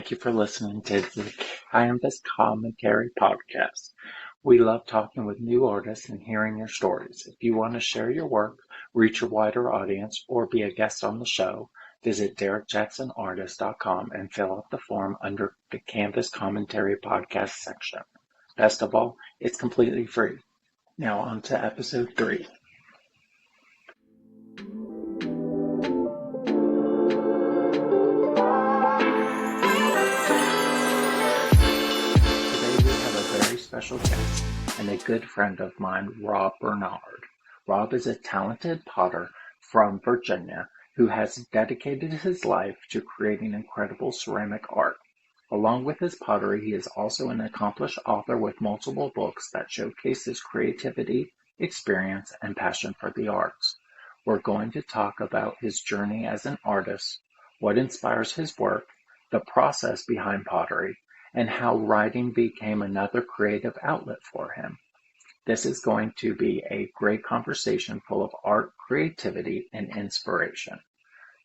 thank you for listening to the Canvas Commentary Podcast. We love talking with new artists and hearing your stories. If you want to share your work, reach a wider audience, or be a guest on the show, visit DerekJacksonArtist.com and fill out the form under the Canvas Commentary Podcast section. Best of all, it's completely free. Now on to episode 3. Special guest and a good friend of mine, Rob Barnard. Rob is a talented potter from Virginia who has dedicated his life to creating incredible ceramic art. Along with his pottery, he is also an accomplished author with multiple books that showcase his creativity, experience, and passion for the arts. We're going to talk about his journey as an artist, what inspires his work, the process behind pottery, and how writing became another creative outlet for him. This is going to be a great conversation full of art, creativity, and inspiration.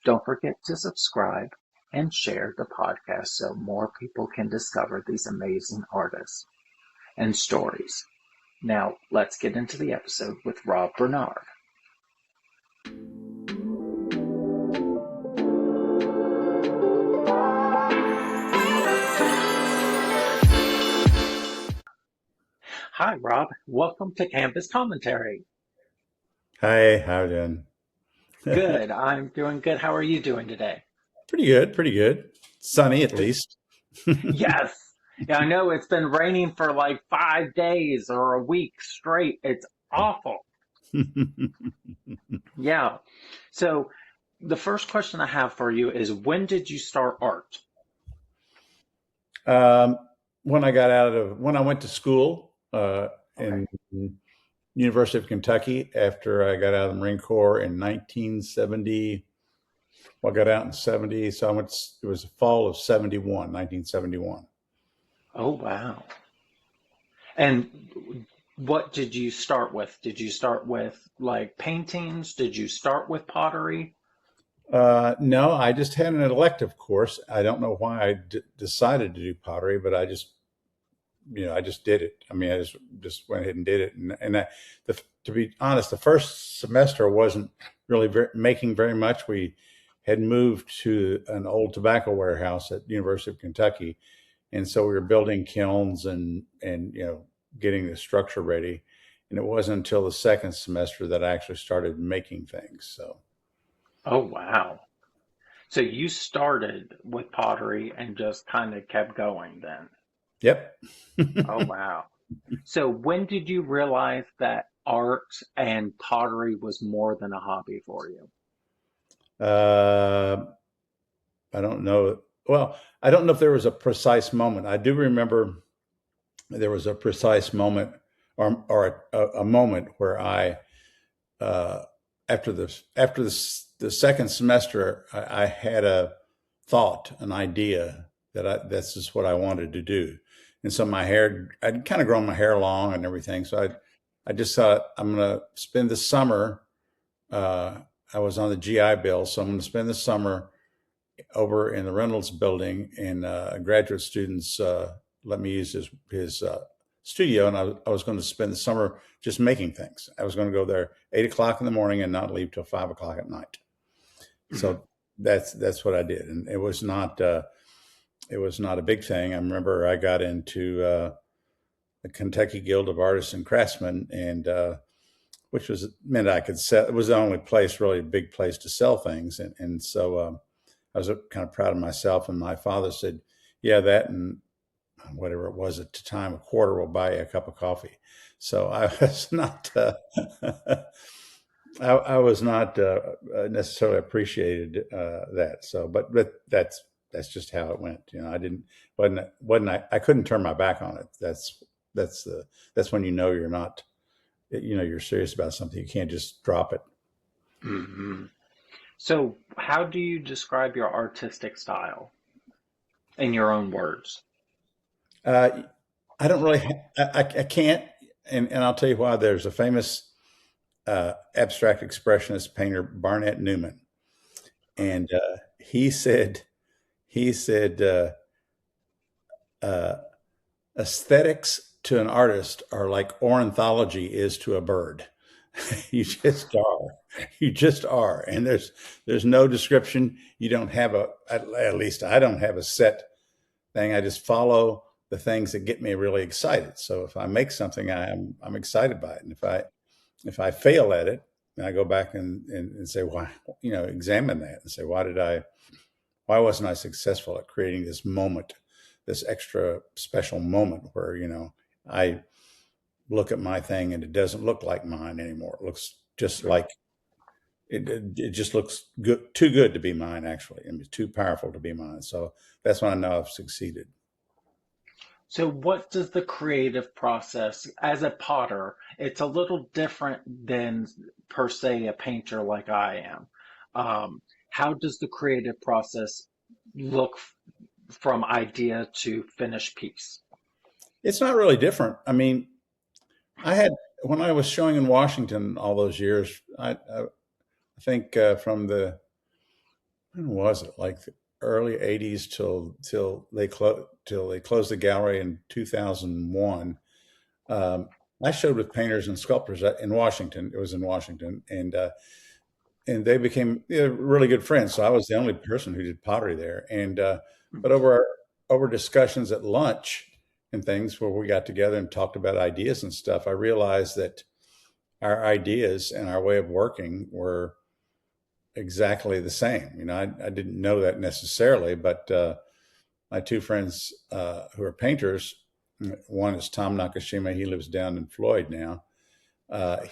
Don't forget to subscribe and share the podcast so more people can discover these amazing artists and stories. Now, let's get into the episode with Rob Barnard. Hi, Rob. Welcome to Canvas Commentary. Hi, how you doing? Good. I'm doing good. How are you doing today? Pretty good, pretty good. Sunny at least. Yes. Yeah, I know it's been raining for like 5 days or a week straight. It's awful. Yeah. So the first question I have for you is, when did you start art? When I went to school Okay. in University of Kentucky after I got out of the Marine Corps in 1970. Well, I got out in 70, so it was the fall of 1971. Oh, wow. And what did you start with? Did you start with like paintings? Did you start with pottery? No, I just had an elective course. I don't know why I decided to do pottery, but I just did it. I mean, I just went ahead and did it. To be honest, the first semester wasn't really making very much. We had moved to an old tobacco warehouse at University of Kentucky, and so we were building kilns and getting the structure ready. And it wasn't until the second semester that I actually started making things. So, Oh, wow. So you started with pottery and just kind of kept going then. yep. Oh, wow. So when did you realize that art and pottery was more than a hobby for you? uh, I don't know. Well, I don't know if there was a precise moment. I do remember there was a precise moment or a moment where I uh, after the second semester I had a thought, an idea that that's just what I wanted to do. And so I'd kind of grown my hair long and everything. So I just thought I'm going to spend the summer. Uh, I was on the GI Bill, so I'm going to spend the summer over in the Reynolds building, and graduate students let me use his studio, and I was going to spend the summer just making things. I was going to go there 8 o'clock in the morning and not leave till 5 o'clock at night. Mhm. So that's what I did, and it was not a big thing. I remember I got into the Kentucky Guild of Artists and Craftsmen, and which meant I could sell. It was the only place, really, a big place to sell things, and so I was kind of proud of myself. And my father said, "Yeah, that and whatever it was at the time, a quarter will buy you a cup of coffee." So I was not. I was not necessarily appreciated that. So, but that's just how it went. I didn't wasn't I couldn't turn my back on it. That's the that's when you're not you're serious about something. You can't just drop it. Mhm. So how do you describe your artistic style in your own words? Uh, I don't really. I can't, and I'll tell you why. There's a famous abstract expressionist painter, Barnett Newman, and he said uh, aesthetics to an artist are like ornithology is to a bird. You just are. You just are. And there's no description. You don't have at least I don't have a set thing. I just follow the things that get me really excited. So if I make something, I'm excited by it. And if I fail at it, and I go back and say, why, examine that and say, why wasn't I successful at creating this moment, this extra special moment where, I look at my thing and it doesn't look like mine anymore. It looks just like it just looks good, too good to be mine, actually. I mean, it's too powerful to be mine. So that's when I know I've succeeded. So, what does the creative process as a potter? It's a little different than per se a painter like I am. How does the creative process look from idea to finished piece? It's not really different. I mean, I had when I was showing in Washington all those years. I think from the when was it like the early '80s till they closed the gallery in 2001. Um, I showed with painters and sculptors in Washington. It was in Washington, and they became really good friends. So I was the only person who did pottery there. And but over discussions at lunch and things where we got together and talked about ideas and stuff, I realized that our ideas and our way of working were exactly the same. I didn't know that necessarily, but my two friends who are painters, one is Tom Nakashima. He lives down in Floyd now.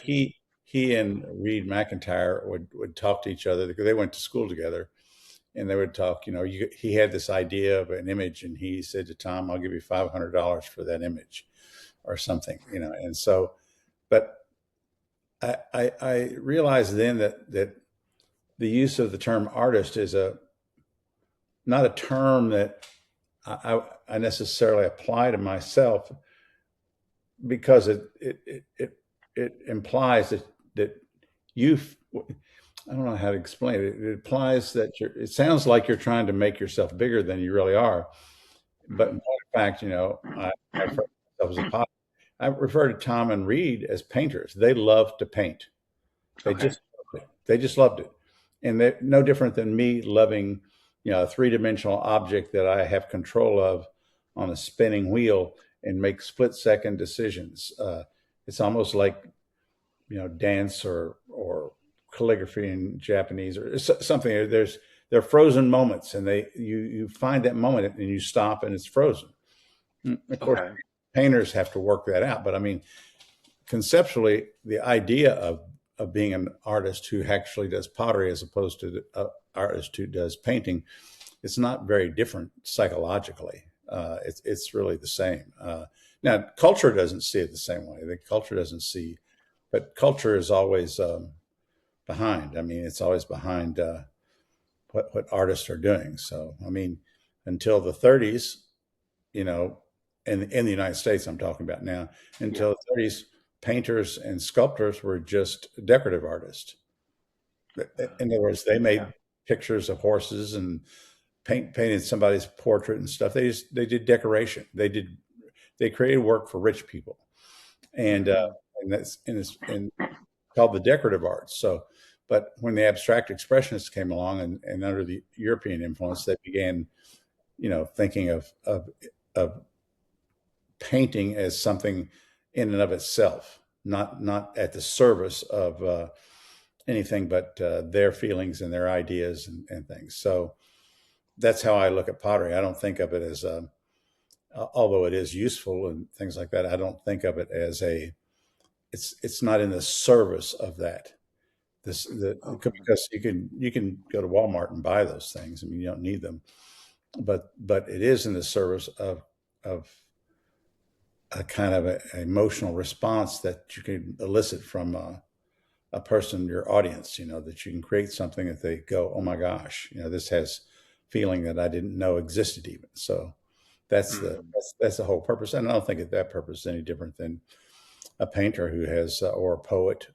He and Reed McIntyre would talk to each other because they went to school together, and they would talk. He had this idea of an image, and he said to Tom, "I'll give you $500 for that image," or something. And so, but I realized then that the use of the term artist is not a term that I necessarily apply to myself, because it implies that you I don't know how to explain it. It implies that it sounds like you're trying to make yourself bigger than you really are. But in fact, I refer to myself as a potter. I refer to Tom and Reed as painters. They love to paint. They Okay. just loved it. They just loved it. And they're no different than me loving, a three-dimensional object that I have control of on a spinning wheel and make split-second decisions. It's almost like, dance or calligraphy in Japanese or something. There are frozen moments, and you find that moment and you stop and it's frozen. Of course, Okay. painters have to work that out, but I mean, conceptually, the idea of being an artist who actually does pottery as opposed to an artist who does painting, it's not very different psychologically. It's really the same. Now, culture doesn't see it the same way. The culture doesn't see, but culture is always behind. I mean, it's always behind what artists are doing. So, I mean, until the 30s, you know, in the United States, I'm talking about now, Yeah. until the 30s, painters and sculptors were just decorative artists. In other words, they Yeah. made pictures of horses and painted somebody's portrait and stuff. They did decoration. They created work for rich people, and Hmm. it's called the decorative arts. So, but when the abstract expressionists came along and under the European influence, they began, thinking of painting as something in and of itself, not at the service of anything but their feelings and their ideas and things. So that's how I look at pottery. I don't think of it as although it is useful and things like that. I don't think of it as it's not in the service of that. Okay. Because you can go to Walmart and buy those things. I mean, you don't need them, but it is in the service of a kind of emotional response that you can elicit from a person, your audience. That you can create something that they go, "Oh my gosh, this has feeling that I didn't know existed even." So Hmm. that's the whole purpose. And I don't think that purpose is any different than a painter who has or a poet.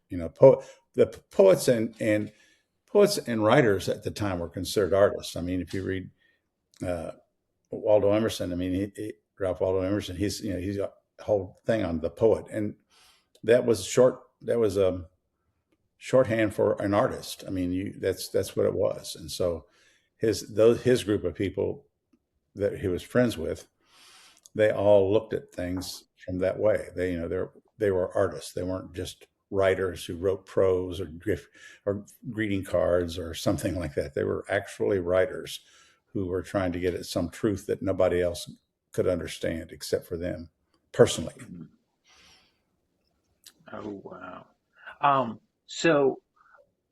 The poets and writers at the time were considered artists. I mean, if you read uh, Waldo Emerson, I mean, Ralph Waldo Emerson. He's a whole thing on the poet, and that was short. That was a shorthand for an artist. I mean, that's what it was. And so his group of people that he was friends with, they all looked at things from that way. They were artists. They weren't just writers who wrote prose or greeting cards or something like that. They were actually writers who were trying to get at some truth that nobody else could understand except for them personally. Oh, wow. So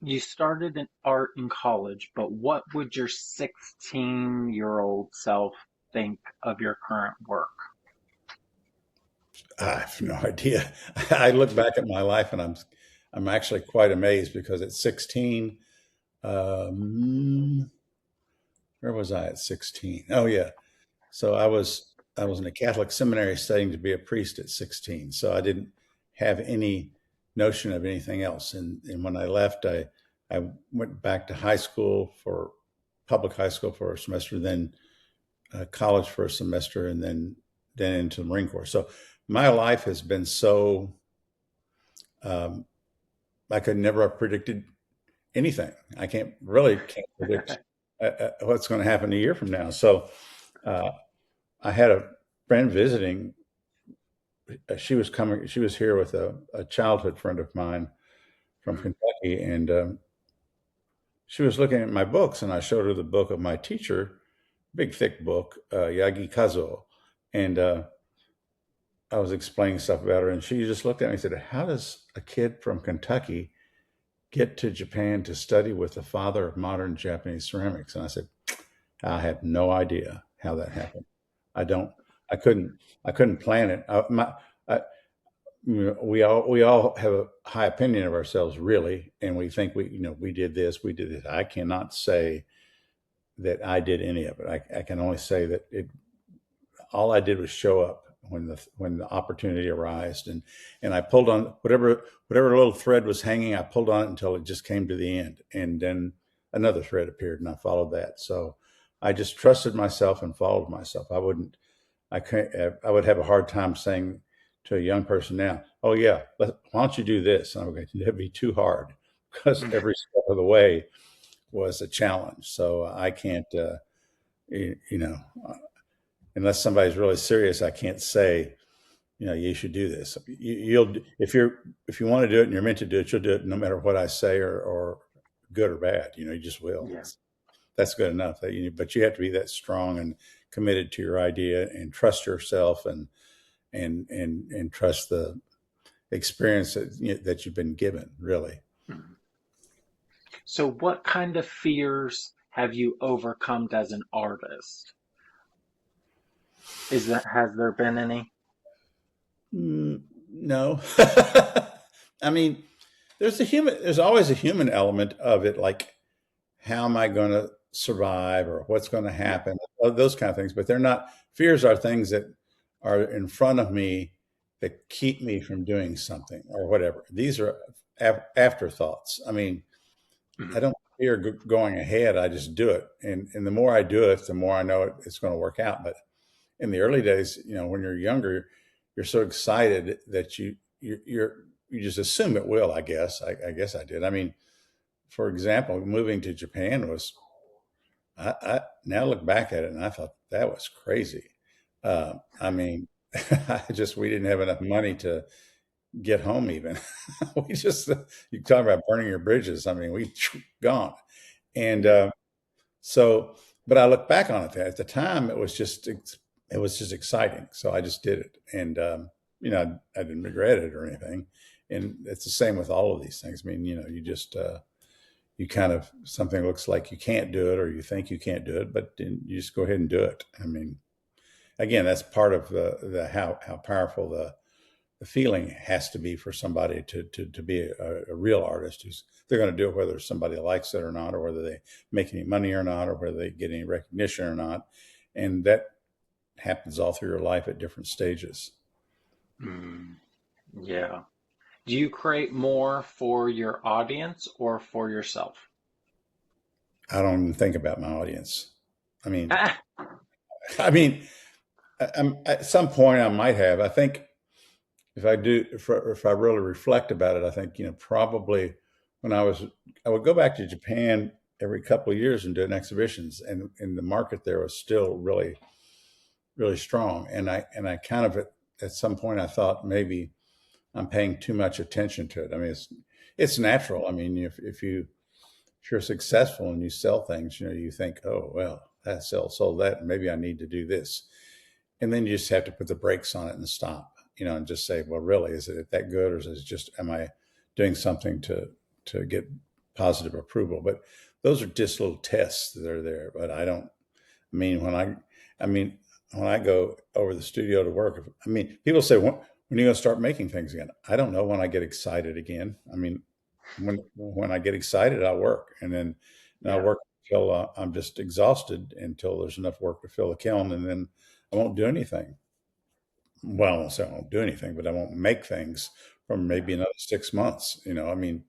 you started in art in college, but what would your 16-year-old self think of your current work? I have no idea. I look back at my life and I'm actually quite amazed because at 16, um, where was I at 16? Oh yeah. So I was in a Catholic seminary studying to be a priest at 16. So I didn't have any notion of anything else. And when I left, I went back to high school for public high school for a semester, then college for a semester, and then into the Marine Corps. So my life has been so um, I could never have predicted anything. I can't predict what's going to happen a year from now. So uh, I had a friend visiting. She was coming. She was here with a childhood friend of mine from Mm. Kentucky, and she was looking at my books, and I showed her the book of my teacher, big thick book, Yagi Kazuo, and I was explaining stuff about her, and she just looked at me and said, "How does a kid from Kentucky get to Japan to study with the father of modern Japanese ceramics?" And I said, "I have no idea how that happened. I don't. I couldn't plan it. I, we all have a high opinion of ourselves, really, and we think we did this, we did this. I cannot say that I did any of it. I can only say that it all I did was show up when the opportunity arose, and I pulled on whatever little thread was hanging. I pulled on it until it just came to the end, and then another thread appeared, and I followed that. So I just trusted myself and followed myself. I would have a hard time saying to a young person now, "Oh yeah, why don't you do this?" And I'm going, "That'd be too hard," because Mm. every step of the way was a challenge. So I can't, you know, unless somebody's really serious, I can't say, you should do this. You'll if you want to do it and you're meant to do it, you'll do it no matter what I say or good or bad. You just will. Yeah. That's good enough. But you have to be that strong and committed to your idea and trust yourself and trust the experience that you've been given. Really, Mm. So what kind of fears have you overcome as an artist? Has there been any? No. I mean, there's always a human element of it, like how am I going to survive or what's going to Yeah. happen, those kind of things. But they're not fears are things that are in front of me that keep me from doing something or whatever. These are afterthoughts. I mean, I Mhm. don't fear going ahead. I just do it. And the more I do it, the more I know it's going to work out. But in the early days, when you're younger, you're so excited that you just assume it will. I guess I did. I mean, for example, moving to Japan was I now look back at it and I thought that was crazy. I mean, we didn't have enough money to get home even. We just you talk about burning your bridges. I mean, we gone. And Yeah. so, but I look back on it. At the time, it was just exciting. So I just did it, and I didn't regret it or anything. And it's the same with all of these things. I mean, you just you kind of something looks like you can't do it or you think you can't do it, but then you just go ahead and do it. I mean, again, that's part of the how powerful the feeling has to be for somebody to be a real artist who's they're going to do it whether somebody likes it or not, or whether they make any money or not, or whether they get any recognition or not. And that happens all through your life at different stages. Mm. Yeah. Do you create more for your audience or for yourself? I don't even think about my audience. I mean, Ah, I mean, At some point I might have. I think if I really reflect about it, I think, probably when I would go back to Japan every couple of years and do exhibitions, and the market there was still really, really strong. And I kind of at some point I thought maybe I'm paying too much attention to it. I mean, it's natural. I mean, if you're successful and you sell things, you think, oh well, that sold that, and maybe I need to do this, and then you just have to put the brakes on it and stop, and just say, well, really, is it that good, or is it just, am I doing something to get positive approval? But those are just little tests that are there. But I don't. I mean, I mean, when I go over the studio to work, I mean, people say, when are you going to start making things again? I don't know when I get excited again. I mean, when I get excited, I work, and I Yeah. work until I'm just exhausted, until there's enough work to fill the kiln, and then I won't do anything. Well, I won't say I won't do anything, but I won't make things for Yeah. maybe another 6 months. I mean,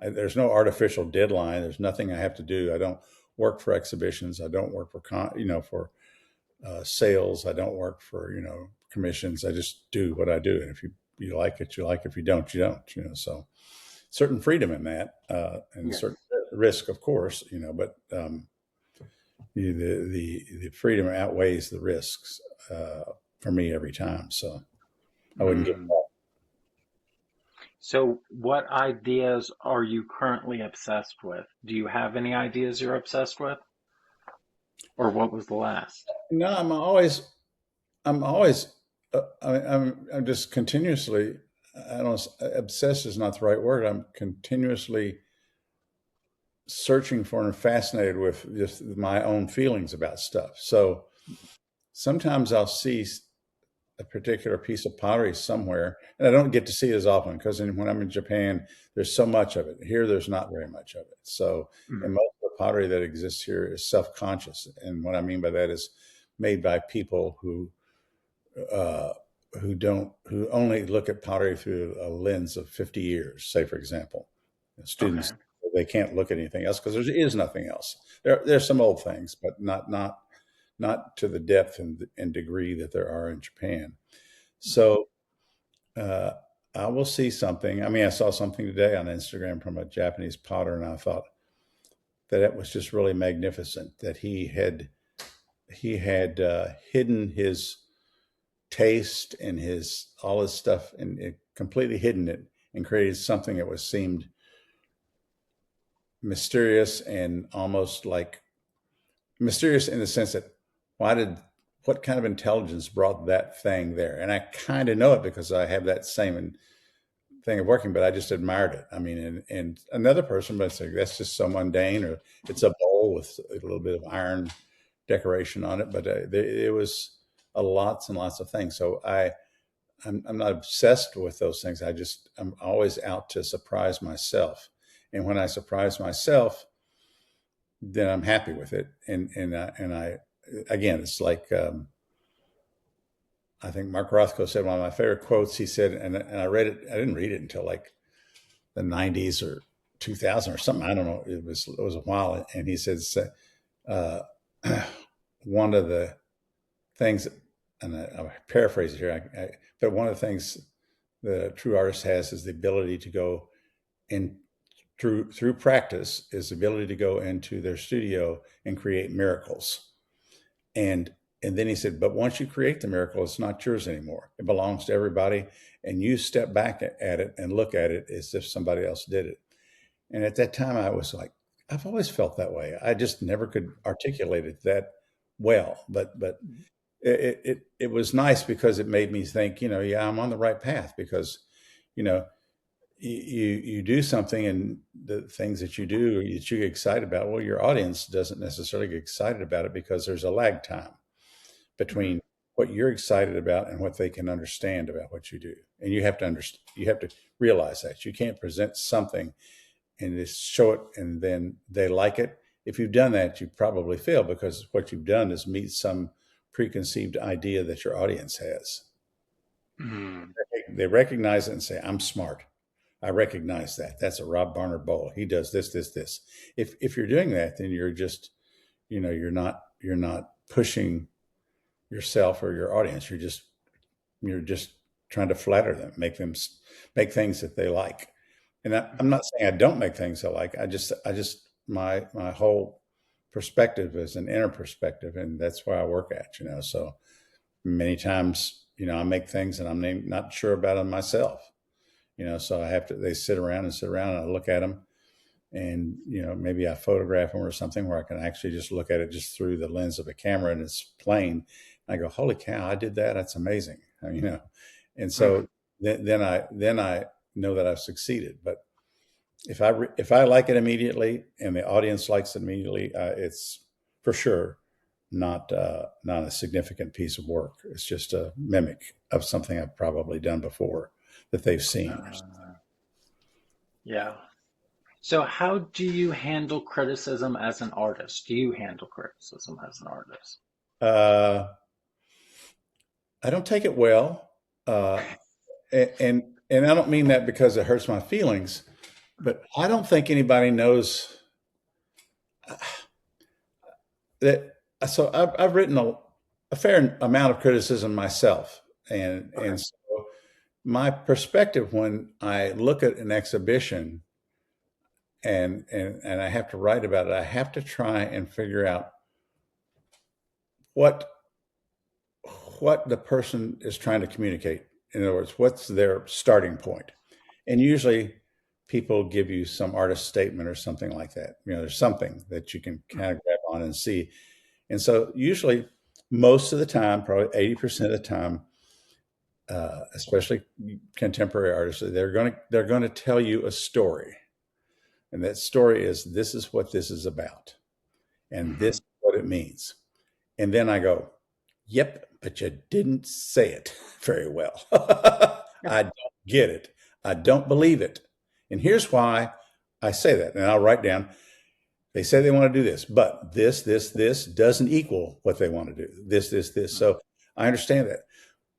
there's no artificial deadline. There's nothing I have to do. I don't work for exhibitions. I don't work for for sales. I don't work for commissions. I just do what I do, and if you like it, you like it. If you don't, you don't. So certain freedom in that, and Yes. certain risk, of course. But the freedom outweighs the risks for me every time. So I wouldn't give Mm. So, what ideas are you currently obsessed with? Do you have any ideas you're obsessed with? Or what was the last? No, I'm always, I'm just continuously, I don't, obsessed is not the right word. I'm continuously searching for and fascinated with just my own feelings about stuff. So sometimes I'll see a particular piece of pottery somewhere, and I don't get to see it as often because when I'm in Japan, there's so much of it. Here, there's not very much of it. So, and Mm. most of the pottery that exists here is self-conscious, and what I mean by that is made by people uh, who only look at pottery through a lens of 50 years. Say, for example, Okay. students, they can't look at anything else because there is nothing else. There's some old things, but not to the depth and degree that there are in Japan. So uh, I will see something. I mean, I saw something today on Instagram from a Japanese potter, and I thought that it was just really magnificent. That he had hidden his taste and his all his stuff, and it completely hidden it, and created something that was seemed mysterious, and almost like mysterious in the sense that why did what kind of intelligence brought that thing there? And I kind of know it because I have that same thing of working, but I just admired it. I mean, and another person might say that's just so mundane, or it's a bowl with a little bit of iron decoration on it, but it was lots and lots of things. So I'm not obsessed with those things. I'm always out to surprise myself, and when I surprise myself, then I'm happy with it. And I again, it's like I think Mark Rothko said one of my favorite quotes. He said, and I read it. I didn't read it until like the '90s or 2000 or something. I don't know. It was a while, and he says uh, one of the things, and I'll paraphrase it here, but one of the things that a true artist has is the ability to go in through practice, is the ability to go into their studio and create miracles. And then he said, but once you create the miracle, it's not yours anymore. It belongs to everybody. And you step back at it and look at it as if somebody else did it. And at that time, I was like, I've always felt that way. I just never could articulate it that well. But it was nice because it made me think, yeah, I'm on the right path, because, you know, you do something, and the things that you do that you get excited about, well, your audience doesn't necessarily get excited about it because there's a lag time Mm. between what you're excited about and what they can understand about what you do. And you have to understand, you have to realize that you can't present something and just show it and then they like it. If you've done that, you probably fail, because what you've done is meet some preconceived idea that your audience has. Mm. They recognize it and say, I'm smart. I recognize that. That's a Rob Barnard bowl. He does this, this, this. If you're doing that, then you're just, you're not pushing yourself or your audience. You're just trying to flatter them, make things that they like. And I'm not saying I don't make things I like. I just my whole perspective is an inner perspective, and that's where I work at. So many times, I make things and I'm not sure about them myself. So I have to. They sit around and I look at them, and maybe I photograph them or something where I can actually just look at it just through the lens of a camera and it's plain. I go, holy cow, I did that. That's amazing. And so then I know that I've succeeded. But if I like it immediately and the audience likes it immediately, it's for sure not a significant piece of work. It's just a mimic of something I've probably done before that they've seen. Yeah. So how do you handle criticism as an artist? Do you handle criticism as an artist? Uh, I don't take it well, uh, and I don't mean that because it hurts my feelings, but I don't think anybody knows that. So I've written a fair amount of criticism myself, and Okay. and so my perspective when I look at an exhibition and I have to write about it, I have to try and figure out what what the person is trying to communicate. In other words, what's their starting point? And usually people give you some artist statement or something like that. There's something that you can kind of grab on and see. And so usually most of the time, probably 80% of the time, especially contemporary artists, they're going to tell you a story. And that story is, this is what this is about. And this Hmm. is what it means. And then I go, yep, but you didn't say it very well. I don't get it. I don't believe it. And here's why I say that. And I'll write down, they say they want to do this, but this doesn't equal what they want to do. This. So I understand that.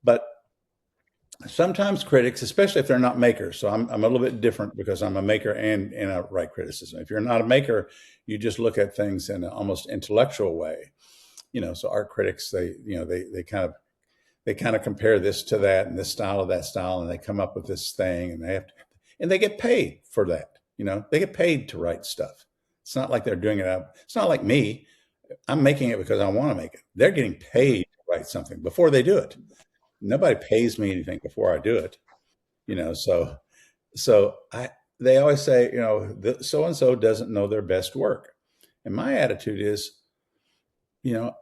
But sometimes critics, especially if they're not makers, so I'm a little bit different because I'm a maker and I write criticism. If you're not a maker, you just look at things in an almost intellectual way. So art critics, they kind of compare this to that and this style of that style, and they come up with this thing, and they get paid for that. They get paid to write stuff. It's not like they're doing it out. It's not like me. I'm making it because I want to make it. They're getting paid to write something before they do it. Nobody pays me anything before I do it. So they always say, so and so doesn't know their best work. And my attitude is, you know,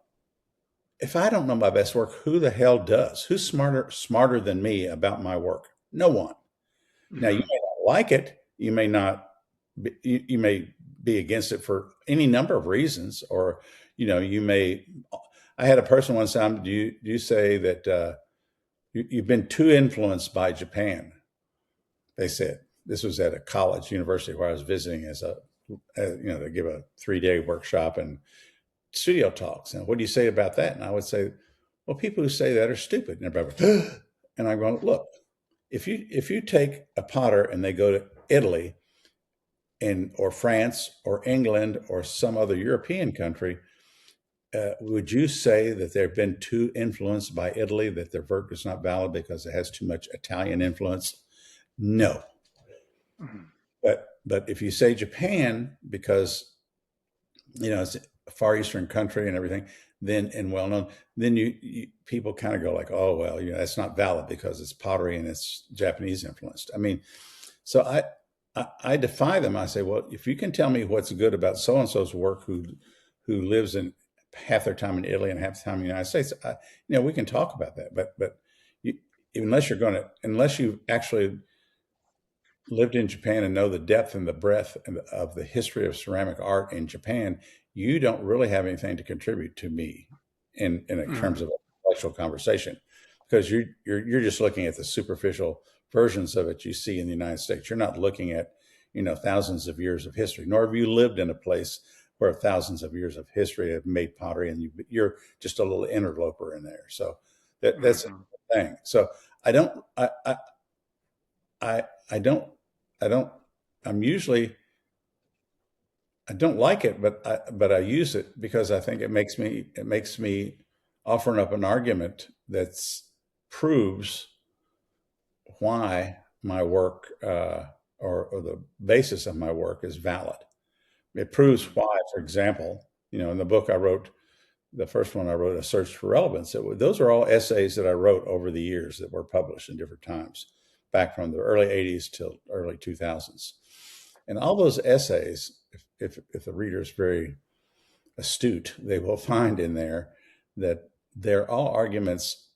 if I don't know my best work, who the hell does? Who's smarter than me about my work? No one. Now, you Hmm. may not like it. You may not. You may be against it for any number of reasons, or you may. I had a person one time. Do you say that you've been too influenced by Japan? They said this was at a college university where I was visiting to give a 3-day workshop and studio talks. And what do you say about that? And I would say, well, people who say that are stupid. And everybody, and I'm going, look, if you take a potter and they go to Italy or France or England or some other European country, would you say that they've been too influenced by Italy, that their work is not valid because it has too much Italian influence? No. Hmm. But if you say Japan, because it's a Far Eastern country and everything, then and well known, then you people kind of go like, oh well, that's not valid because it's pottery and it's Japanese influenced. I mean, so I defy them. I say, well, if you can tell me what's good about so and so's work, who lives in half their time in Italy and half the time in the United States, we can talk about that. But you, unless you actually lived in Japan and know the depth and the breadth of the history of ceramic art in Japan, you don't really have anything to contribute to me in terms Hmm. of intellectual conversation, because you're just looking at the superficial versions of it you see in the United States. You're not looking at thousands of years of history, nor have you lived in a place where thousands of years of history have made pottery, and you're just a little interloper in there. So that's the Hmm. thing. So I don't. I don't I don't I'm usually I don't like it, but I use it because I think it makes me offering up an argument that proves why my work or the basis of my work is valid. It proves Mm. why, for example, in the book I wrote, the first one I wrote, A Search for Relevance, those are all essays that I wrote over the years that were published in different times, back from the early 80s till early 2000s. And all those essays, if the reader is very astute, they will find in there that they're all arguments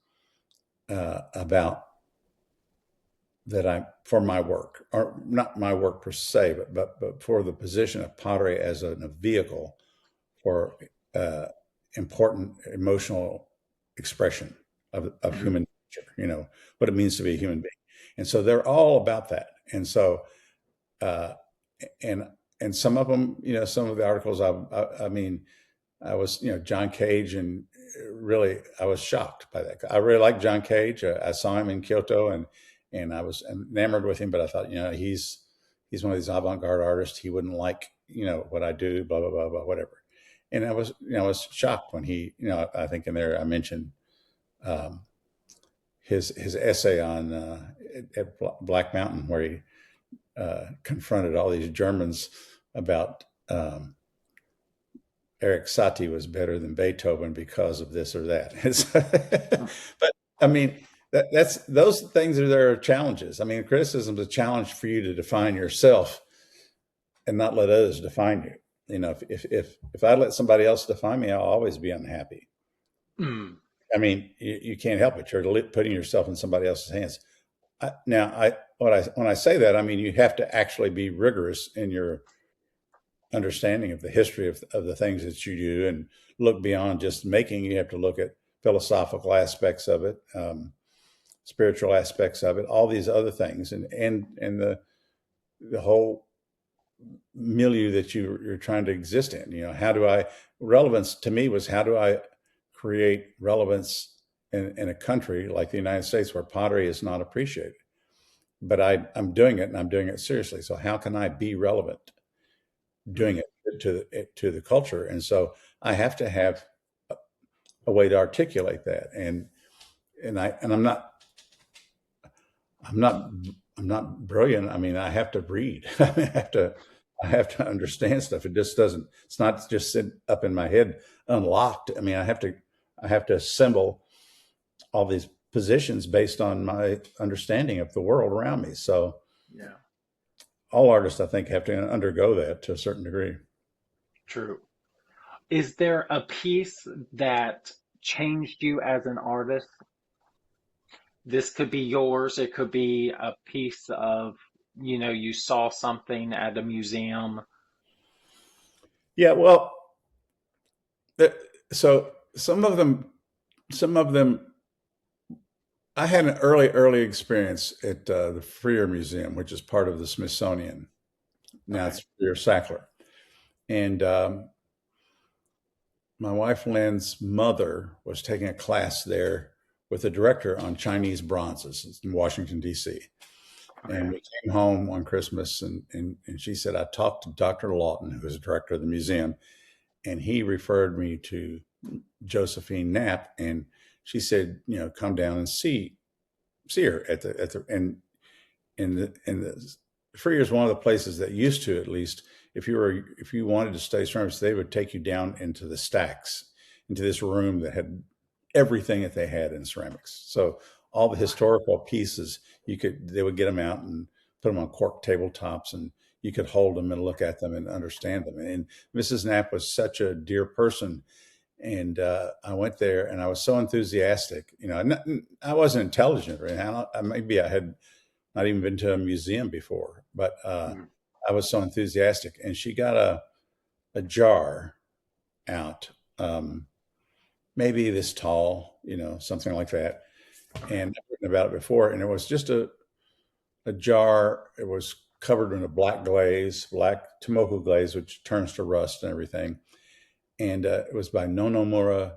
about that I for my work, or not my work per se, but for the position of pottery as a vehicle for uh, important emotional expression of Mm. human nature. What it means to be a human being, and so they're all about that. And so, uh, and and some of them, some of the articles, I mean, I was, John Cage, and really, I was shocked by that. I really like John Cage. I saw him in Kyoto, and I was enamored with him. But I thought, he's one of these avant-garde artists. He wouldn't like, what I do, blah blah blah blah, whatever. And I was shocked when he, I think in there I mentioned um, his essay on at Black Mountain, where he confronted all these Germans about. Eric Satie was better than Beethoven because of this or that. But I mean, that's those things are their challenges. I mean, criticism is a challenge for you to define yourself and not let others define you. If I let somebody else define me, I'll always be unhappy. Mm. I mean, you can't help it. You're putting yourself in somebody else's hands. When I say that, I mean you have to actually be rigorous in your understanding of the history of the things that you do, and look beyond just making. You have to look at philosophical aspects of it, spiritual aspects of it, all these other things, and the whole milieu that you're trying to exist in. How do I relevance to me was how do I create relevance in a country like the United States where pottery is not appreciated, but I'm doing it, and I'm doing it seriously. So how can I be relevant doing Mm. it to the culture? And so I have to have a way to articulate that. And I'm not I'm not brilliant. I mean, I have to read. I have to understand stuff. It just doesn't. It's not just sit up in my head unlocked. I mean, I have to assemble all these positions based on my understanding of the world around me. So Yeah, all artists, I think, have to undergo that to a certain degree. true. Is there a piece that changed you as an artist? This could be yours. It could be a piece of, you saw something at a museum. Yeah, well, so some of them, I had an early experience at the Freer Museum, which is part of the Smithsonian. Now Okay. it's Freer Sackler. And my wife Lynn's mother was taking a class there with the director on Chinese bronzes in Washington, D.C. And Okay. we came home on Christmas, and she said, I talked to Dr. Lawton, who was the director of the museum, and he referred me to Josephine Knapp. And she said, come down and see her at the and the Freer is one of the places that used to, at least, if you wanted to study ceramics, they would take you down into the stacks, into this room that had everything that they had in ceramics. So all the historical pieces, they would get them out and put them on cork tabletops, and you could hold them and look at them and understand them. And Mrs. Knapp was such a dear person. And I went there, and I was so enthusiastic. I wasn't intelligent, right? Maybe I had not even been to a museum before, but Mm. I was so enthusiastic. And she got a jar out, maybe this tall, something like that. Okay. And I've written about it before, and it was just a jar. It was covered in a black glaze, black Tomoko glaze, which turns to rust and everything. And it was by Nonomura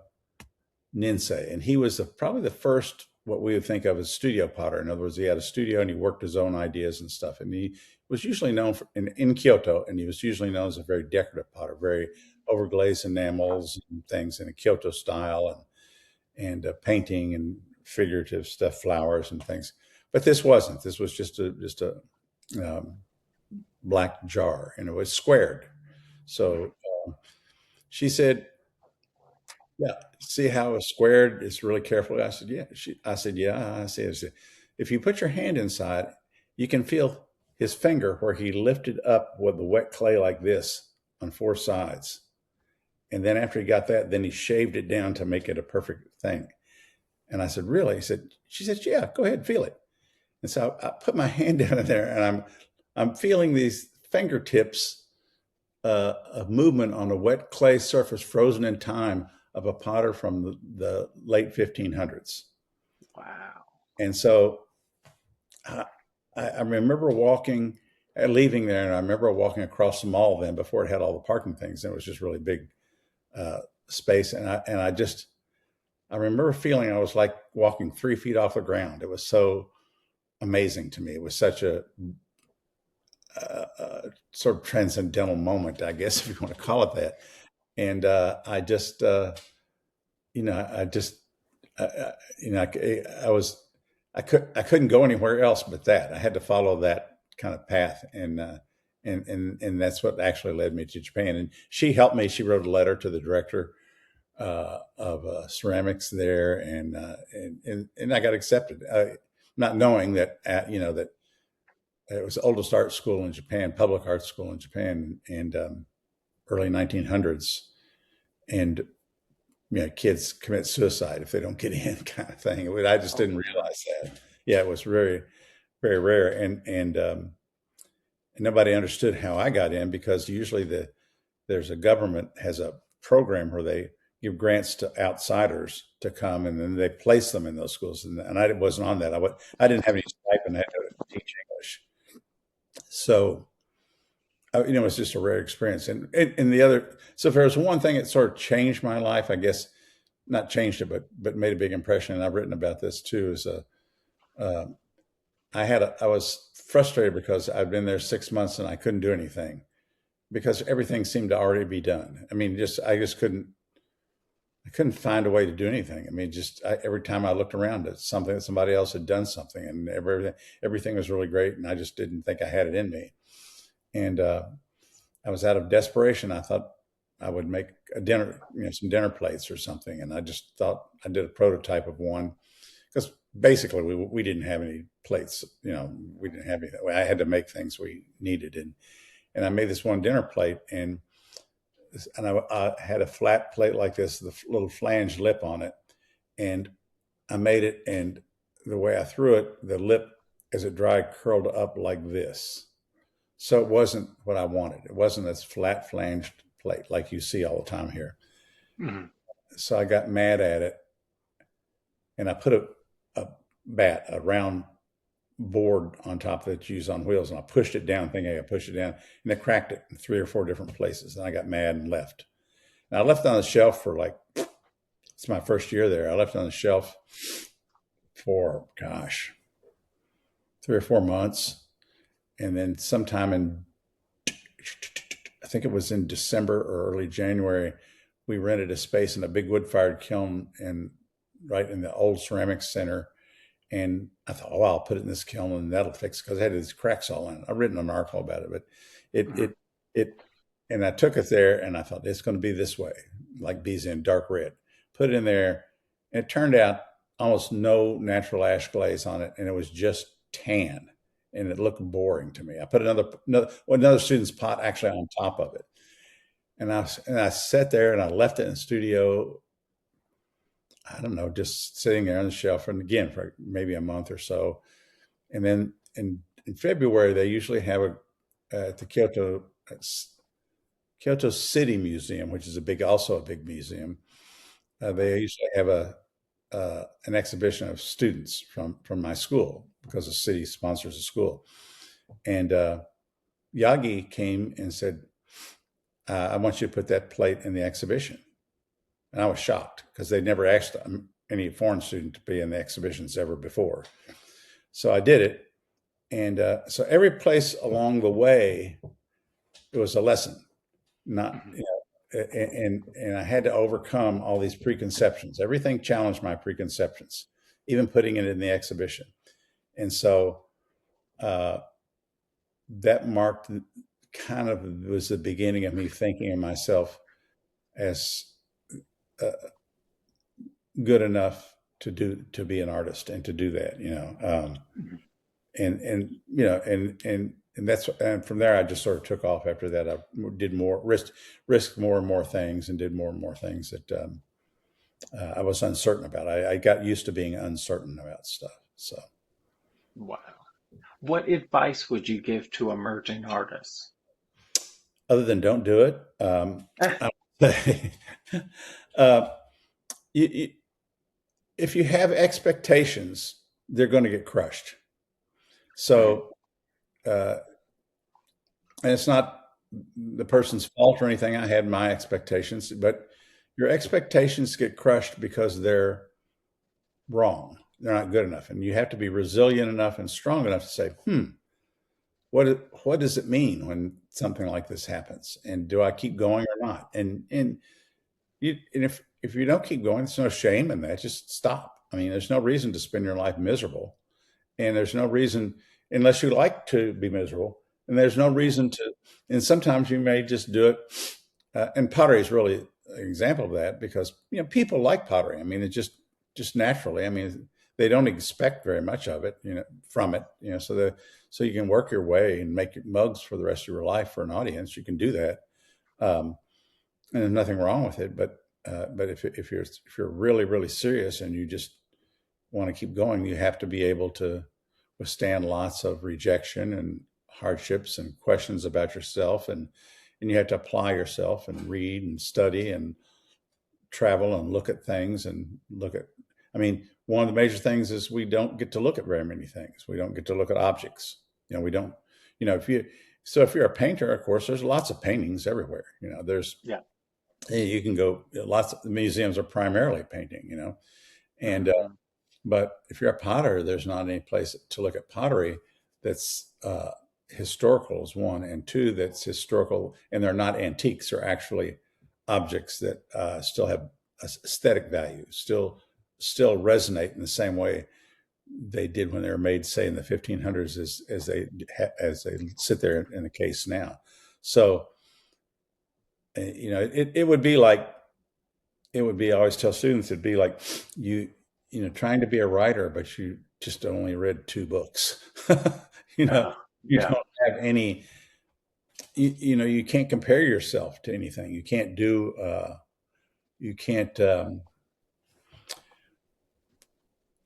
Ninsei, and he was probably the first what we would think of as studio potter. In other words, he had a studio and he worked his own ideas and stuff. And he was usually known in Kyoto, and he was usually known as a very decorative potter, very overglazed enamels and things in a Kyoto style. and painting and figurative stuff, flowers and things. But this wasn't. This was just a um, black jar, and it was squared. So she said, "Yeah, see how it's squared? It's really carefully." I said, "Yeah." I said, "Yeah." I said, "If you put your hand inside, you can feel his finger where he lifted up with the wet clay like this on four sides, and then after he got that, then he shaved it down to make it a perfect thing." And I said, "Really?" He said, "She said, yeah, go ahead, feel it." And so I put my hand down in there, and I'm feeling these fingertips of movement on a wet clay surface frozen in time of a potter from the late 1500s. Wow. And so I, I remember leaving there, and I remember walking across the mall then before it had all the parking things, and it was just really big space. And I remember feeling I was like walking 3 feet off the ground. It was so amazing to me. It was such a sort of transcendental moment, I guess, if you want to call it that. And I just, you know, I just, you know, I couldn't go anywhere else but that. I had to follow that kind of path, and that's what actually led me to Japan. And she helped me. She wrote a letter to the director of ceramics there, and I got accepted, not knowing that that it was the oldest art school in Japan, public art school in Japan, and early 1900s, and kids commit suicide if they don't get in, kind of thing. I just Oh, didn't realize that. Yeah, it was very, very rare, and nobody understood how I got in, because usually there's a government has a program where they give grants to outsiders to come, and then they place them in those schools. And I wasn't on that. I didn't have any stipend. I had to teach English, so it was just a rare experience. And the other, so if there was one thing that sort of changed my life, I guess not changed it, but made a big impression. And I've written about this too. Is uh, I was frustrated because I'd been there 6 months and I couldn't do anything because everything seemed to already be done. I mean, I couldn't find a way to do anything. I mean, every time I looked around, it's something that somebody else had done something, and everything was really great, and I just didn't think I had it in me. And I was out of desperation. I thought I would make a dinner, some dinner plates or something, and I just thought I did a prototype of one, because basically we didn't have any plates. We didn't have anything. I had to make things we needed, and I made this one dinner plate, and I had a flat plate like this, the little flange lip on it, and I made it, and the way I threw it, the lip as it dried curled up like this. So it wasn't what I wanted. It wasn't this flat flanged plate like you see all the time here. mhm. So I got mad at it, and I put a round board on top that you use on wheels, and I pushed it down, thinking I pushed it down, and it cracked it in 3 or 4 different places. And I got mad and left. And I left it on the shelf for it's my first year there. I left it on the shelf for, gosh, 3 or 4 months. And then sometime I think it was in December or early January, we rented a space in a big wood-fired kiln right in the old ceramics center. And I thought, oh, I'll put it in this kiln and that'll fix it, because it had these cracks all in it. I've written an article about it, but Mhm. and I took it there and I thought it's going to be this way, like bees in dark red. Put it in there, and it turned out almost no natural ash glaze on it, and it was just tan, and it looked boring to me. I put another student's pot actually on top of it, and I sat there and I left it in the studio. I don't know, just sitting there on the shelf, and again for maybe a month or so, and then in February they usually have at the Kyoto City Museum, which is also a big museum. They usually have an exhibition of students from my school, because the city sponsors the school. And Yagi came and said, "I want you to put that plate in the exhibition." And I was shocked, because they'd never asked any foreign student to be in the exhibitions ever before. So I did it. And so every place along the way, it was a lesson. Not, Mhm. and I had to overcome all these preconceptions. Everything challenged my preconceptions, even putting it in the exhibition. And so uh, that marked kind of was the beginning of me thinking of myself as uh, good enough to be an artist and to do that, Mhm. and that's, and from there I just sort of took off. After that, I did more, risked more and more things, and did more and more things that I was uncertain about. I got used to being uncertain about stuff. So Wow. What advice would you give to emerging artists? other than don't do it, I would say, uh, you, if you have expectations, they're going to get crushed. Mhm. So, uh, and it's not the person's fault or anything. I had my expectations, but your expectations get crushed because they're wrong. They're not good enough. And you have to be resilient enough and strong enough to say, what does it mean when something like this happens? And do I keep going or not? And if you don't keep going, there's no shame in that. Just stop. I mean, there's no reason to spend your life miserable. And there's no reason, unless you like to be miserable, and there's no reason to, and sometimes you may just do it. And pottery is really an example of that, because people like pottery. I mean, it just naturally. I mean, they don't expect very much of it, from it. So you can work your way and make mugs for the rest of your life for an audience. You can do that, um, and there's nothing wrong with it. But if you're really really serious and you just want to keep going, you have to be able to withstand lots of rejection and hardships and questions about yourself, and you have to apply yourself and read and study and travel and look at things and look at. I mean, one of the major things is we don't get to look at very many things. We don't get to look at objects. We don't. If you're a painter, of course, there's lots of paintings everywhere. There's Yeah. you can go, lots of museums are primarily painting. And Mhm. but if you're a potter, there's not any place to look at pottery that's historical, is one, and two, that's historical, and they're not antiques. They're actually objects that still have aesthetic value, still resonate in the same way they did when they were made, say in the 1500s, as they sit there in a case now. So it would be like, I always tell students, it'd be like trying to be a writer, but you just only read two books. you know, Oh, you yeah. don't have any, you can't compare yourself to anything. You can't you can't,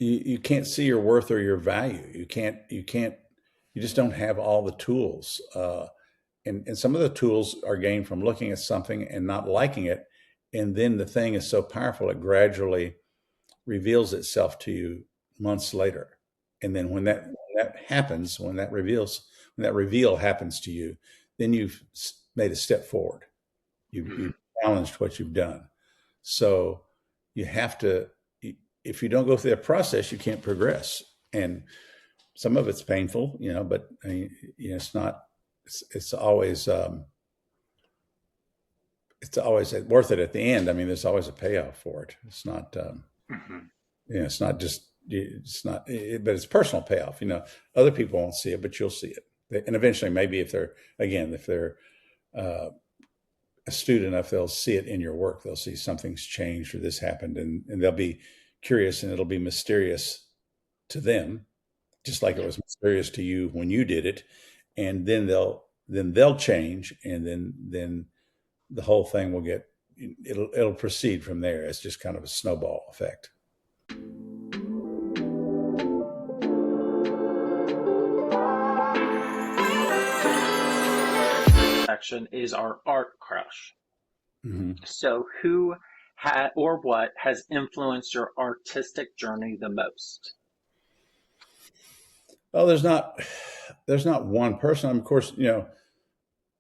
you can't see your worth or your value. You just don't have all the tools. And some of the tools are gained from looking at something and not liking it. And then the thing is so powerful, it gradually reveals itself to you months later. And then when that happens, when that reveal happens to you, then you've made a step forward. You've Mhm. challenged what you've done. So you have to, if you don't go through that process, you can't progress. And some of it's painful, but I mean, it's not, it's always, worth it at the end. I mean, there's always a payoff for it. It's not, Mhm. it's not just, but it's personal payoff. Other people won't see it, but you'll see it. And eventually, maybe if they're uh, astute enough, they'll see it in your work. They'll see something's changed or this happened, and they'll be curious, and it'll be mysterious to them, just like it Yeah. was mysterious to you when you did it. And then they'll change, and then the whole thing it'll proceed from there. It's just kind of a snowball effect. Section is our art crush. Mm-hmm. So, who had or what has influenced your artistic journey the most? Oh, there's not one person. Of course,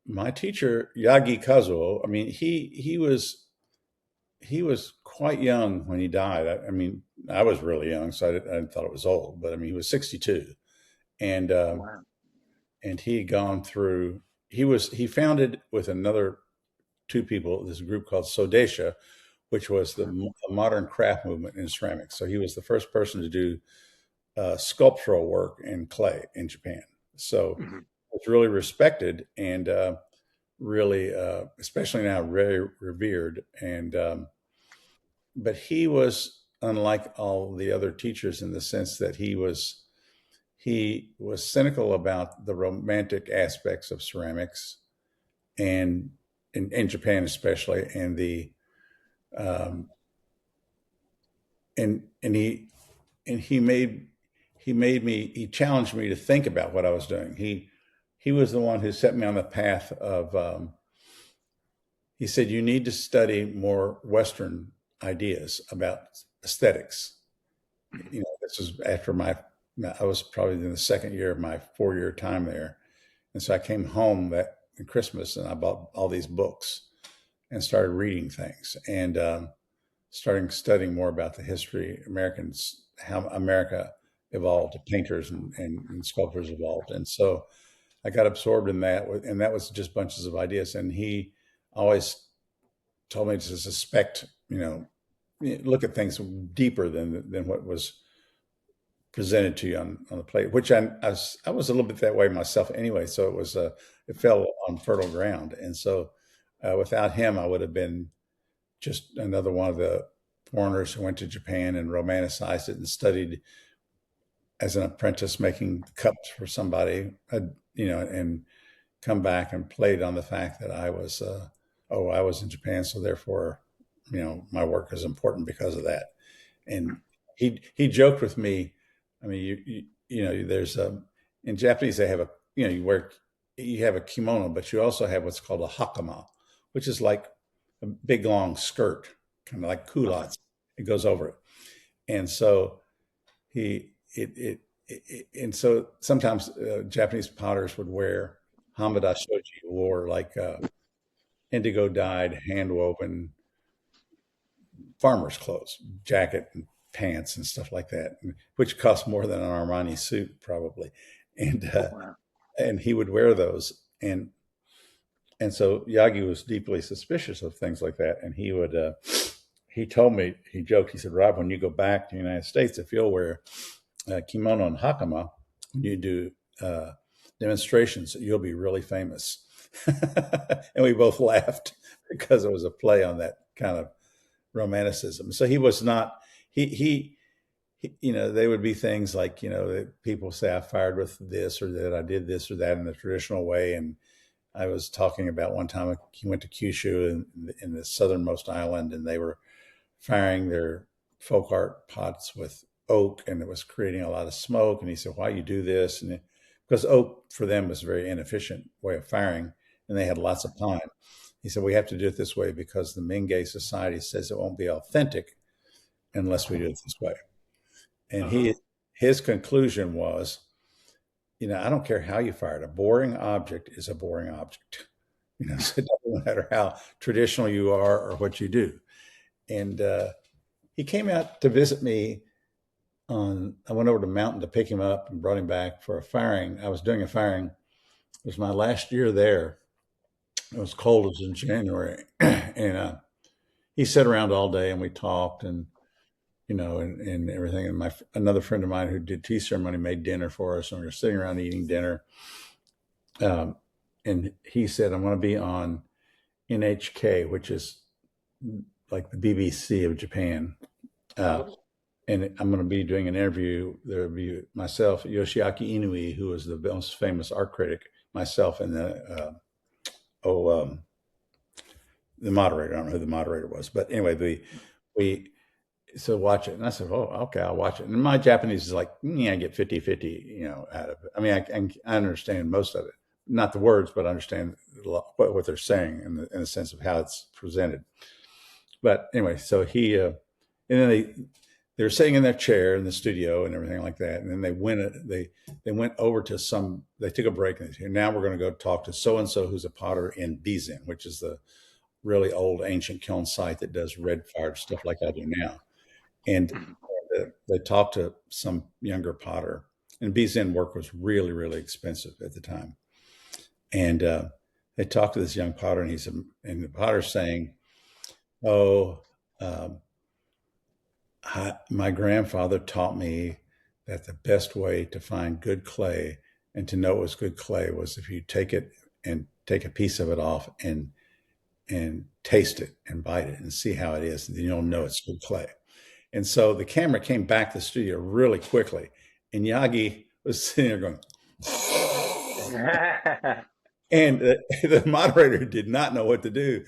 my teacher Yagi Kazuo. I mean, he was quite young when he died. I mean, I was really young, so I thought it was old. But I mean, he was 62, and Wow. he had gone through. He founded with another two people, this group called Sodesha, which was the modern craft movement in ceramics. So he was the first person to do sculptural work in clay in Japan. So Mhm. it's really respected and really, especially now, very revered. And but he was unlike all the other teachers in the sense that he was cynical about the romantic aspects of ceramics, and in Japan especially, and the um, and he challenged me to think about what I was doing. He was the one who set me on the path of he said you need to study more Western ideas about aesthetics. Mhm. You know, this was after I was probably in the second year of my 4-year time there. And so I came home that Christmas and I bought all these books and started reading things and starting studying more about the history, Americans, how America evolved, painters and sculptors evolved. And so I got absorbed in that, and that was just bunches of ideas. And he always told me to suspect, look at things deeper than what was presented to you on the plate, which I was a little bit that way myself anyway. So it fell on fertile ground. And so without him, I would have been just another one of the foreigners who went to Japan and romanticized it and studied as an apprentice making cups for somebody, and come back and played on the fact that I was in Japan, so therefore, my work is important because of that. And he joked with me. I mean, there's in Japanese they have you have a kimono, but you also have what's called a hakama, which is like a big long skirt, kind of like Okay. culottes. It goes over it, and so he it, and so sometimes Japanese potters would wear Hamada Shoji, wore like indigo dyed hand woven farmer's clothes, jacket and pants and stuff like that, which cost more than an Armani suit probably, and Oh, uh, wow. and he would wear those, and so Yagi was deeply suspicious of things like that, and he told me, he joked, he said, Rob, when you go back to the United States, if you'll wear kimono and hakama when you do demonstrations, you'll be really famous. And we both laughed because it was a play on that kind of romanticism. So he was not, they would be things like, that people say I fired with this or that I did this or that in the traditional way. And I was talking about one time he went to Kyushu in the southernmost island, and they were firing their folk art pots with oak, and it was creating a lot of smoke. And he said, why you do this? And because oak for them was a very inefficient way of firing, and they had lots of time. He said, we have to do it this way because the Mingei society says it won't be authentic unless we do it this way. And Uh-huh. his conclusion was, I don't care how you fire it. A boring object is a boring object. So it doesn't matter how traditional you are or what you do. And he came out to visit me I went over to the mountain to pick him up and brought him back for a firing. I was doing a firing. It was my last year there. It was cold. It was in January. And he sat around all day and we talked and everything. And another friend of mine who did tea ceremony made dinner for us, and we were sitting around eating dinner. Um, and he said, I'm going to be on NHK, which is like the BBC of Japan. Uh, Oh. and I'm going to be doing an interview. There'll be myself, Yoshiaki Inui, who was the most famous art critic, myself, and the moderator. I don't know who the moderator was, but anyway, we so watch it, and I said, "Oh, okay, I'll watch it." And my Japanese is like, I get 50-50, out of it. I mean, I understand most of it, not the words, but I understand what they're saying in the sense of how it's presented. But anyway, so and then they were sitting in their chair in the studio and everything like that. And then they went over to they took a break, and they said, now we're going to go talk to so-and-so who's a potter in Bizen, which is the really old ancient kiln site that does red fired stuff like I do now. And Mhm. they talked to some younger potter, and Bizen work was really, really expensive at the time. And they talked to this young potter, and and the potter's saying, "Oh, um, my grandfather taught me that the best way to find good clay and to know it was good clay was if you take it and take a piece of it off and taste it and bite it and see how it is, and then you'll know it's good clay." And so the camera came back to the studio really quickly, and Yagi was sitting there going, and the moderator did not know what to do.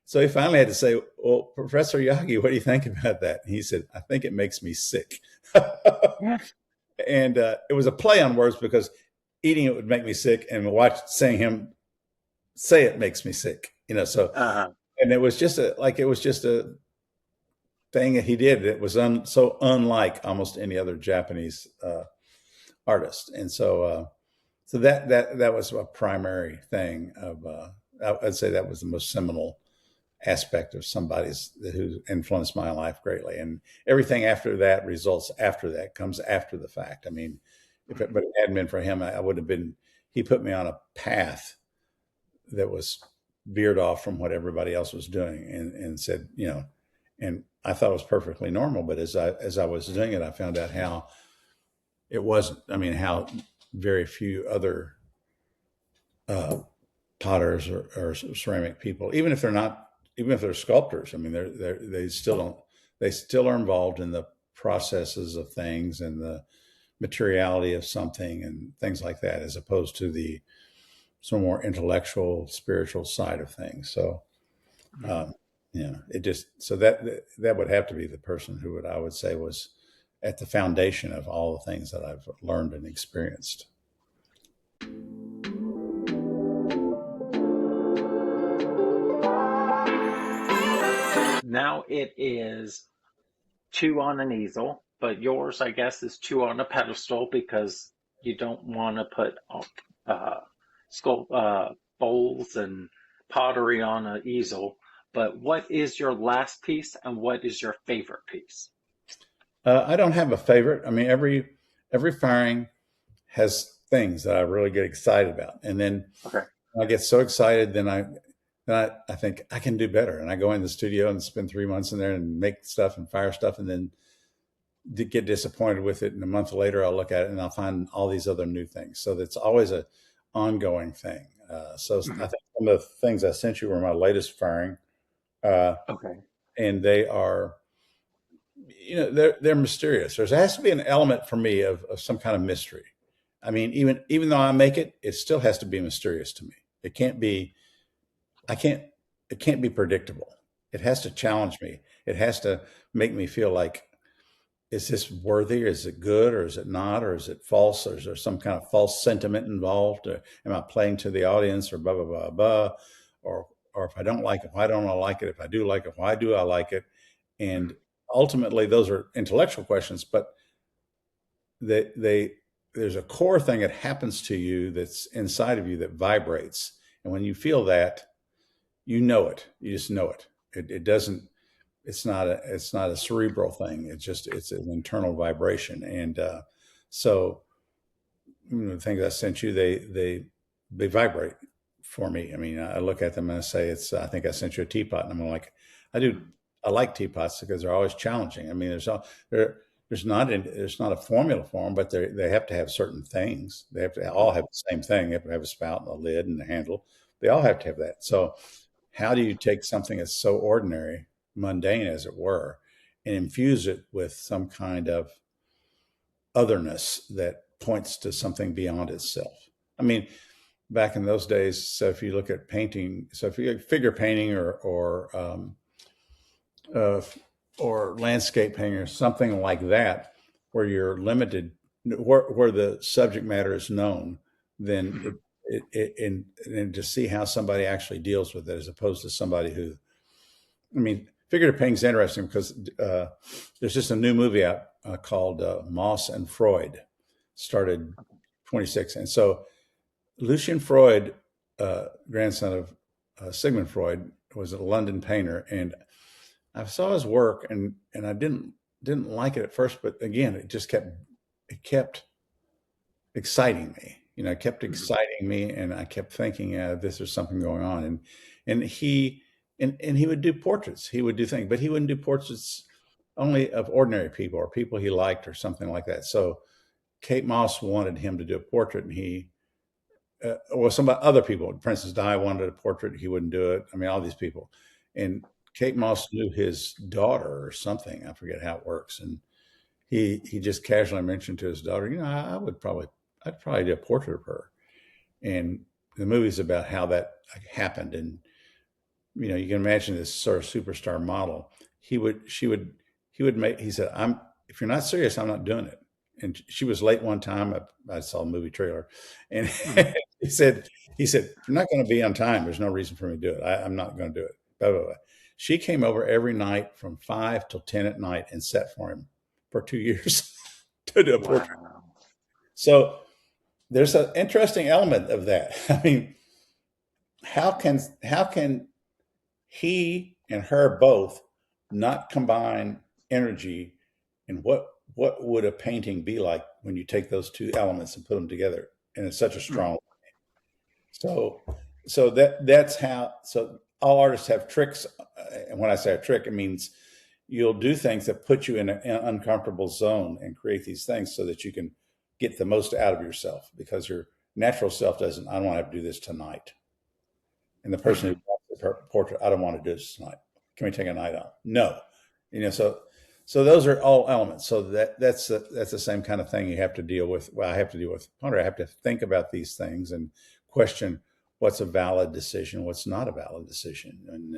So he finally had to say, "Well, Professor Yagi, what do you think about that?" And he said, "I think it makes me sick." And it was a play on words because eating it would make me sick, and saying him say it makes me sick. So and it was just a thing that he did that was so unlike almost any other Japanese artist, and so that was a primary thing of I'd say that was the most seminal aspect of somebody's who influenced my life greatly, and everything after that comes after the fact. I mean, but it hadn't been for him, I would have been. He put me on a path that was veered off from what everybody else was doing, and said, and I thought it was perfectly normal. But as I was doing it, I found out how it wasn't. I mean, how very few other potters or ceramic people, even if they're sculptors, I mean, they still are involved in the processes of things and the materiality of something and things like that, as opposed to the some more intellectual, spiritual side of things. So, it just, so that would have to be the person who I would say was at the foundation of all the things that I've learned and experienced. Now it is 2 on an easel, but yours, I guess, is 2 on a pedestal because you don't want to put bowls and pottery on an easel. But what is your last piece and what is your favorite piece? I don't have a favorite. I mean, every firing has things that I really get excited about, and then Okay. I get so excited, then I think I can do better, and I go in the studio and spend 3 months in there and make stuff and fire stuff, and then get disappointed with it. And a month later, I'll look at it and I'll find all these other new things. So that's always a ongoing thing. So I think some of the things I sent you were my latest firing, Okay. and they are, they're mysterious. There has to be an element for me of some kind of mystery. I mean, even though I make it, it still has to be mysterious to me. It can't be. It can't be predictable. It has to challenge me. It has to make me feel like, is this worthy? Is it good, or is it not? Or is it false? Or is there some kind of false sentiment involved? Or am I playing to the audience, or blah, blah, blah, blah? Or if I don't like it, why don't I like it? If I do like it, why do I like it? And ultimately, those are intellectual questions, but there's a core thing that happens to you that's inside of you that vibrates. And when you feel that, you know it. You just know it. It doesn't. It's not a cerebral thing. It's an internal vibration. And so the things I sent you, they vibrate for me. I mean, I look at them and I say, I think I sent you a teapot, and I'm like, I like teapots because they're always challenging. I mean, there's not a formula for them, but they have to have certain things. They have to all have the same thing. They have to have a spout and a lid and a handle. They all have to have that. So how do you take something that's so ordinary, mundane as it were, and infuse it with some kind of otherness that points to something beyond itself? I mean, back in those days, so if you look at painting, so if you look at figure painting or landscape painting or something like that, where you're limited, where the subject matter is known, then and to see how somebody actually deals with it, as opposed to somebody who, I mean, figurative painting is interesting because there's just a new movie out called Moss and Freud, started 26. And so Lucian Freud, grandson of Sigmund Freud, was a London painter, and I saw his work and I didn't like it at first, but again, it kept exciting me. It kept Mhm. exciting me, and I kept thinking, this is something going on. And he would do portraits. He would do things, but he wouldn't do portraits only of ordinary people or people he liked or something like that. So Kate Moss wanted him to do a portrait, and well, some other people, Princess Di wanted a portrait. He wouldn't do it. I mean, all these people. And Kate Moss knew his daughter or something. I forget how it works. And he just casually mentioned to his daughter, I'd probably do a portrait of her. And the movie's about how that happened. And you can imagine this sort of superstar model. He would, she would, he would make. He said, If you're not serious, I'm not doing it." And she was late one time. I saw a movie trailer, and Mhm. he said, "If you're not going to be on time, there's no reason for me to do it. I'm not going to do it." Blah, blah, blah. She came over every night from 5 till 10 at night and sat for him for 2 years to do a portrait. Wow. So there's an interesting element of that. I mean, how can he and her both not combine energy, and what would a painting be like when you take those two elements and put them together and it's such a Mm. strong. So all artists have tricks, and when I say a trick, it means you'll do things that put you in an uncomfortable zone and create these things so that you can get the most out of yourself, because your natural self doesn't. I don't want to have to do this tonight. And the person who Mhm. wants the portrait, I don't want to do this tonight. Can we take a night out? No. So those are all elements. So that's the same kind of thing you have to deal with. Well, I have to deal with pottery. I have to think about these things and question what's a valid decision, what's not a valid decision. And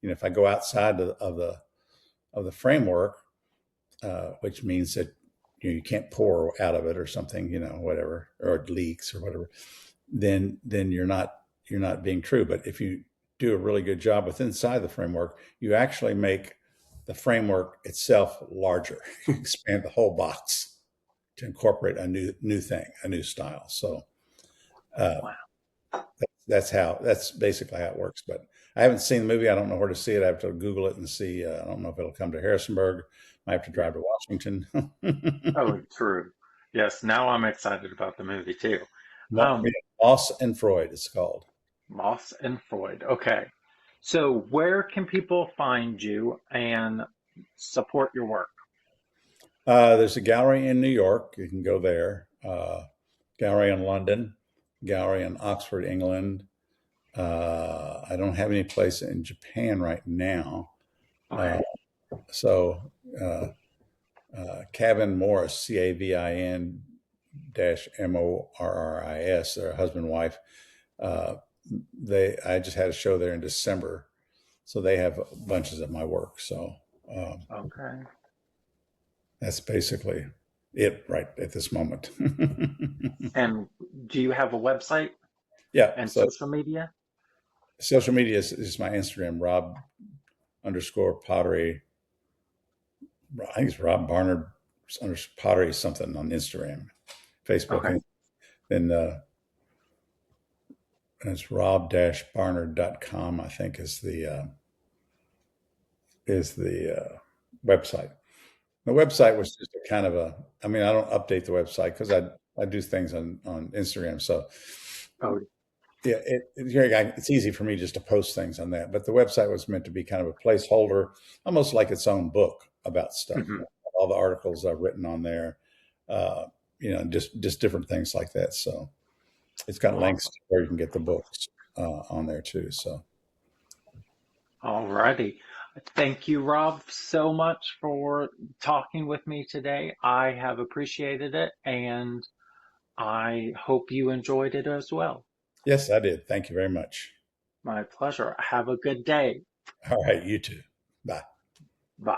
if I go outside of the framework, which means that you can't pour out of it or something, whatever, or it leaks or whatever, then you're not being true. But if you do a really good job with inside the framework, you actually make the framework itself larger. You expand the whole box to incorporate a new thing, a new style. So uh, Wow. that's basically how it works. But I haven't seen the movie. I don't know where to see it. I have to Google it and see. I don't know if it'll come to Harrisonburg. I have to drive to Washington. Oh, true. Yes, now I'm excited about the movie too. Um, Moss and Freud, it's called. Moss and Freud. Okay. So where can people find you and support your work? There's a gallery in New York. You can go there. Gallery in London, gallery in Oxford, England. I don't have any place in Japan right now. Uh, Okay. so Cavin Morris, Cavin dash Morris, their husband and wife. Uh, I just had a show there in December, so they have bunches of my work. So um, Okay. that's basically it right at this moment. And do you have a website Yeah. and So social media? social media is my Instagram, Rob underscore pottery. I think it's Rob Barnard pottery something on Instagram, Facebook, Okay. and then it's rob-barnard.com, I think is the website. The website was just a kind of I mean, I don't update the website because I do things on Instagram. So Oh, yeah, it's easy for me just to post things on that. But the website was meant to be kind of a placeholder, almost like its own book about stuff. mhm. All the articles I've written on there, uh, just different things like that. So it's got links Awesome. to where you can get the books on there too. So All righty. Thank you, Rob, so much for talking with me today. I have appreciated it, and I hope you enjoyed it as well. yes, I did. Thank you very much. My pleasure. Have a good day. All right, you too. Bye. Bye.